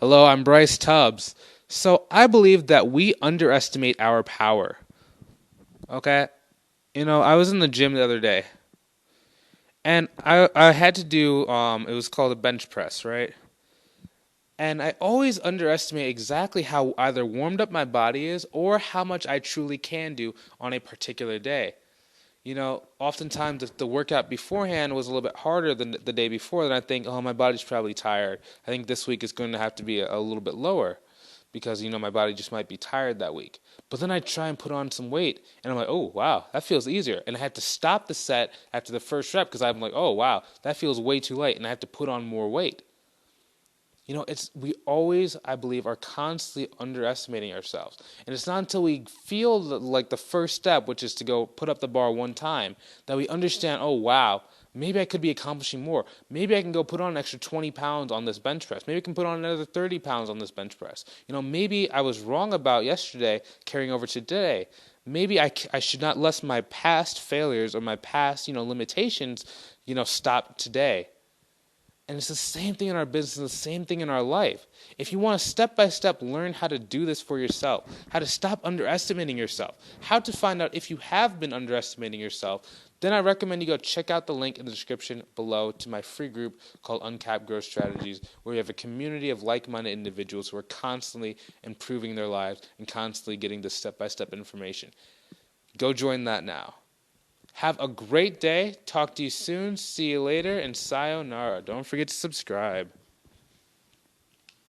Hello, I'm Bryce Tubbs. So I believe that we underestimate our power. Okay? I was in the gym the other day and I had to do it was called a bench press, right? And I always underestimate exactly how either warmed up my body is or how much I truly can do on a particular day. Oftentimes if the workout beforehand was a little bit harder than the day before, then I think, oh, my body's probably tired. I think this week is going to have to be a little bit lower because, my body just might be tired that week. But then I try and put on some weight, and I'm like, oh, wow, that feels easier. And I had to stop the set after the first rep because I'm like, oh, wow, that feels way too light, and I have to put on more weight. We always, I believe, are constantly underestimating ourselves. And it's not until we feel like the first step, which is to go put up the bar one time, that we understand, oh, wow, maybe I could be accomplishing more. Maybe I can go put on an extra 20 pounds on this bench press. Maybe I can put on another 30 pounds on this bench press. Maybe I was wrong about yesterday carrying over to today. Maybe I should not let my past failures or my past, limitations, stop today. And it's the same thing in our business, the same thing in our life. If you want to step by step learn how to do this for yourself, how to stop underestimating yourself, how to find out if you have been underestimating yourself, then I recommend you go check out the link in the description below to my free group called Uncapped Growth Strategies, where you have a community of like-minded individuals who are constantly improving their lives and constantly getting this step-by-step information. Go join that now. Have a great day. Talk to you soon. See you later. And sayonara. Don't forget to subscribe.